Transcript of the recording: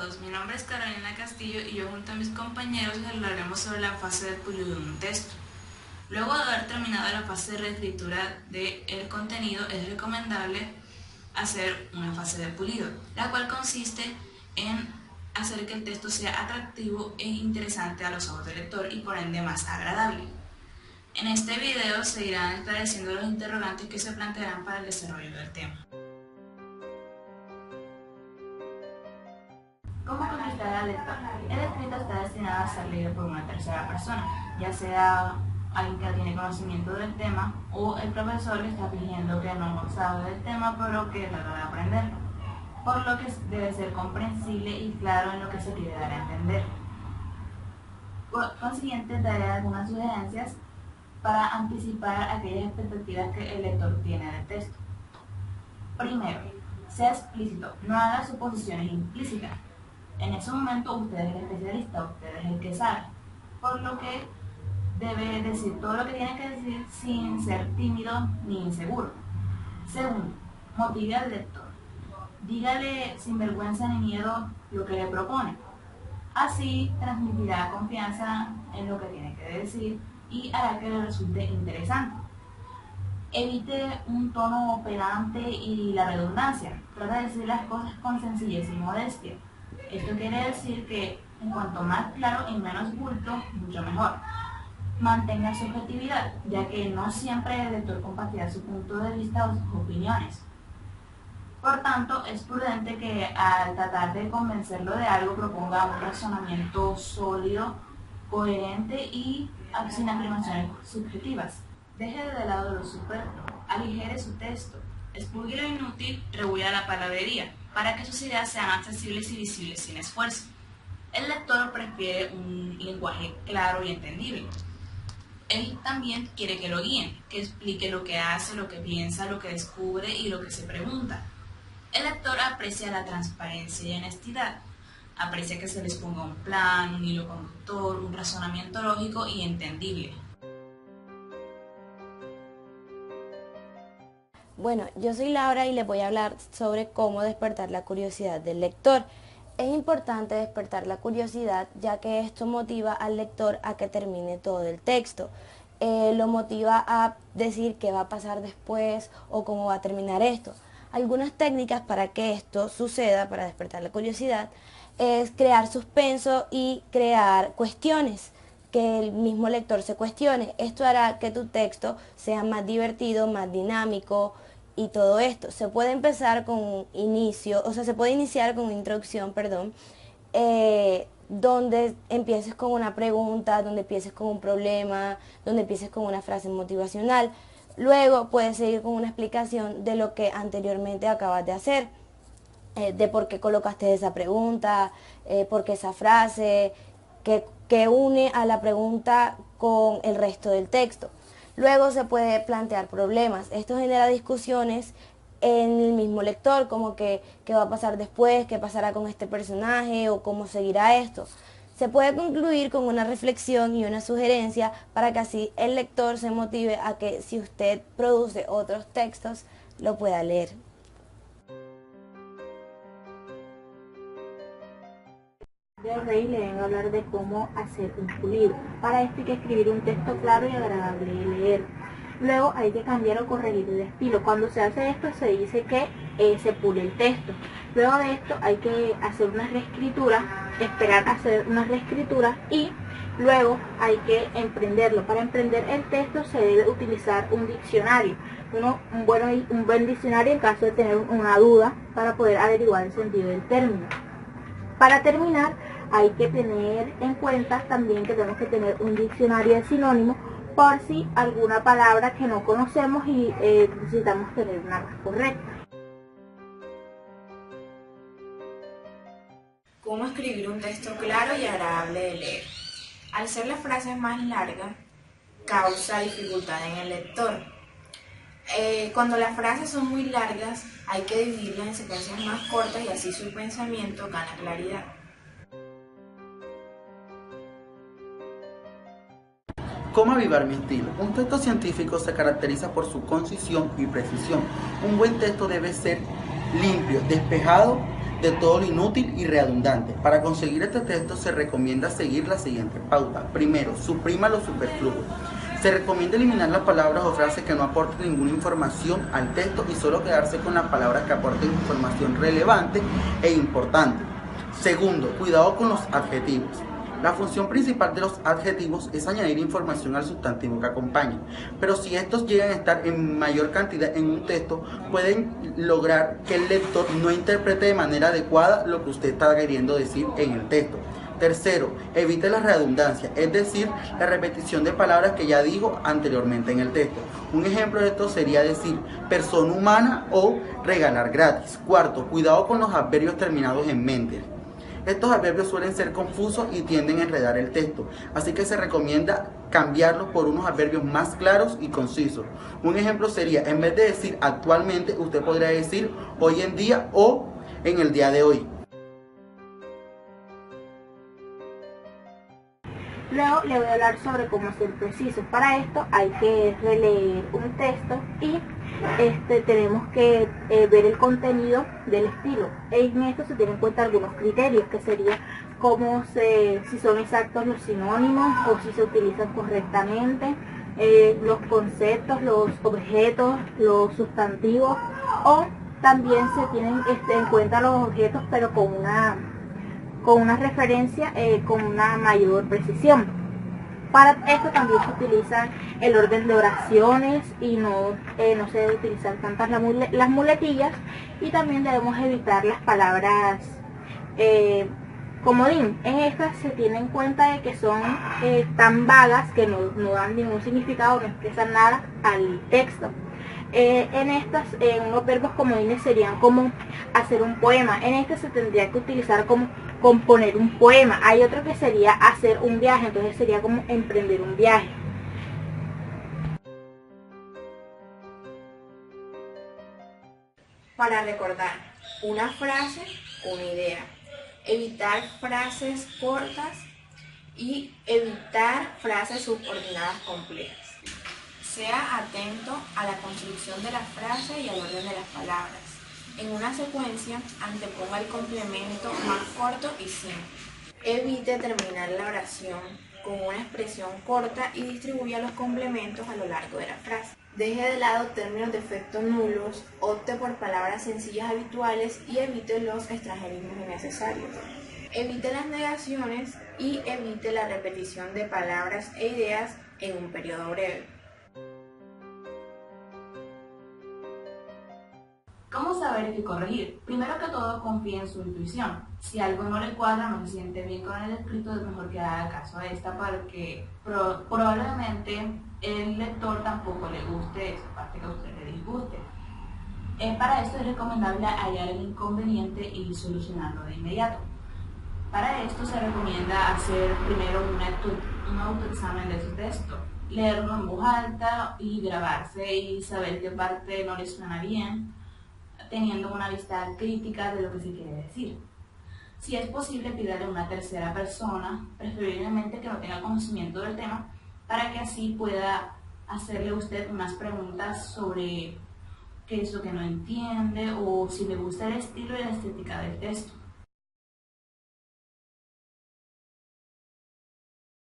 todos, mi nombre es Carolina Castillo y yo junto a mis compañeros hablaremos sobre la fase de pulido de un texto. Luego de haber terminado la fase de reescritura del contenido, es recomendable hacer una fase de pulido, la cual consiste en hacer que el texto sea atractivo e interesante a los ojos del lector y por ende más agradable. En este video se irán esclareciendo los interrogantes que se plantearán para el desarrollo del tema. ¿Cómo conquistar al lector? El escrito está destinado a ser leído por una tercera persona, ya sea alguien que tiene conocimiento del tema o el profesor que está fingiendo que no sabe del tema pero que trata de aprenderlo, por lo que debe ser comprensible y claro en lo que se quiere dar a entender. Por consiguiente, daré algunas sugerencias para anticipar aquellas expectativas que el lector tiene del texto. Primero, sea explícito, no haga suposiciones implícitas. En ese momento usted es el especialista, usted es el que sabe, por lo que debe decir todo lo que tiene que decir sin ser tímido ni inseguro. Segundo, motive al lector. Dígale sin vergüenza ni miedo lo que le propone. Así transmitirá confianza en lo que tiene que decir y hará que le resulte interesante. Evite un tono pedante y la redundancia. Trata de decir las cosas con sencillez y modestia. Esto quiere decir que en cuanto más claro y menos bulto, mucho mejor. Mantenga su objetividad, ya que no siempre el lector compartirá su punto de vista o sus opiniones. Por tanto, es prudente que al tratar de convencerlo de algo proponga un razonamiento sólido, coherente y sin afirmaciones subjetivas. Deje de lado lo superfluo, aligere su texto, expurgue lo inútil, rehuya la palabrería, para que sus ideas sean accesibles y visibles sin esfuerzo. El lector prefiere un lenguaje claro y entendible. Él también quiere que lo guíen, que explique lo que hace, lo que piensa, lo que descubre y lo que se pregunta. El lector aprecia la transparencia y honestidad. Aprecia que se les ponga un plan, un hilo conductor, un razonamiento lógico y entendible. Bueno, yo soy Laura y les voy a hablar sobre cómo despertar la curiosidad del lector. Es importante despertar la curiosidad, ya que esto motiva al lector a que termine todo el texto. Lo motiva a decir qué va a pasar después o cómo va a terminar esto. Algunas técnicas para que esto suceda, para despertar la curiosidad, es crear suspenso y crear cuestiones, que el mismo lector se cuestione. Esto hará que tu texto sea más divertido, más dinámico y todo esto. Se puede empezar con un inicio, se puede iniciar con una introducción, donde empieces con una pregunta, donde empieces con un problema, donde empieces con una frase motivacional. Luego puedes seguir con una explicación de lo que anteriormente acabas de hacer, de por qué colocaste esa pregunta, por qué esa frase, que une a la pregunta con el resto del texto. Luego se puede plantear problemas. Esto genera discusiones en el mismo lector, como que qué va a pasar después, qué pasará con este personaje o cómo seguirá esto. Se puede concluir con una reflexión y una sugerencia para que así el lector se motive a que si usted produce otros textos, lo pueda leer. Del Rey le vengo a hablar de cómo hacer un pulido. Para esto hay que escribir un texto claro y agradable de leer. Luego hay que cambiar o corregir el estilo. Cuando se hace esto se dice que se pule el texto. Luego de esto hay que hacer una reescritura, esperar a hacer una reescritura y luego hay que emprenderlo. Para emprender el texto se debe utilizar un diccionario. Un buen diccionario en caso de tener una duda para poder averiguar el sentido del término. Para terminar, hay que tener en cuenta también que tenemos que tener un diccionario de sinónimos por si alguna palabra que no conocemos y necesitamos tener una más correcta. ¿Cómo escribir un texto claro y agradable de leer? Al ser las frases más largas, causa dificultad en el lector. Cuando las frases son muy largas, hay que dividirlas en secuencias más cortas y así su pensamiento gana claridad. ¿Cómo avivar mi estilo? Un texto científico se caracteriza por su concisión y precisión. Un buen texto debe ser limpio, despejado de todo lo inútil y redundante. Para conseguir este texto se recomienda seguir la siguiente pauta. Primero, suprima lo superfluo. Se recomienda eliminar las palabras o frases que no aporten ninguna información al texto y solo quedarse con las palabras que aporten información relevante e importante. Segundo, cuidado con los adjetivos. La función principal de los adjetivos es añadir información al sustantivo que acompaña, pero si estos llegan a estar en mayor cantidad en un texto, pueden lograr que el lector no interprete de manera adecuada lo que usted está queriendo decir en el texto. Tercero, evite la redundancia, es decir, la repetición de palabras que ya dijo anteriormente en el texto. Un ejemplo de esto sería decir persona humana o regalar gratis. Cuarto, cuidado con los adverbios terminados en mente. Estos adverbios suelen ser confusos y tienden a enredar el texto, así que se recomienda cambiarlos por unos adverbios más claros y concisos. Un ejemplo sería, en vez de decir actualmente, usted podría decir hoy en día o en el día de hoy. Luego le voy a hablar sobre cómo ser precisos. Para esto hay que releer un texto y tenemos que ver el contenido del estilo. En esto se tienen en cuenta algunos criterios, que sería si son exactos los sinónimos o si se utilizan correctamente, los conceptos, los objetos, los sustantivos, o también se tienen en cuenta los objetos pero con una referencia con una mayor precisión. Para esto también se utiliza el orden de oraciones y no se debe utilizar tantas las muletillas, y también debemos evitar las palabras comodín. En estas se tiene en cuenta de que son tan vagas que no dan ningún significado, no expresan nada al texto. Unos verbos comodines serían como hacer un poema. En este se tendría que utilizar como componer un poema. Hay otro que sería hacer un viaje, entonces sería como emprender un viaje. Para recordar, una frase, una idea. Evitar frases cortas y evitar frases subordinadas complejas. Sea atento a la construcción de la frase y al orden de las palabras. En una secuencia, anteponga el complemento más corto y simple. Evite terminar la oración con una expresión corta y distribuya los complementos a lo largo de la frase. Deje de lado términos de efecto nulos, opte por palabras sencillas habituales y evite los extranjerismos innecesarios. Evite las negaciones y evite la repetición de palabras e ideas en un periodo breve. ¿Cómo saber qué corregir? Primero que todo, confíe en su intuición. Si algo no le cuadra, no se siente bien con el escrito, es mejor que haga caso a esta, porque probablemente el lector tampoco le guste esa parte que a usted le disguste. Para esto es recomendable hallar el inconveniente y solucionarlo de inmediato. Para esto se recomienda hacer primero un autoexamen de su texto, leerlo en voz alta y grabarse y saber qué parte no le suena bien, teniendo una vista crítica de lo que se quiere decir. Si es posible, pídale a una tercera persona, preferiblemente que no tenga conocimiento del tema, para que así pueda hacerle usted unas preguntas sobre qué es lo que no entiende o si le gusta el estilo y la estética del texto.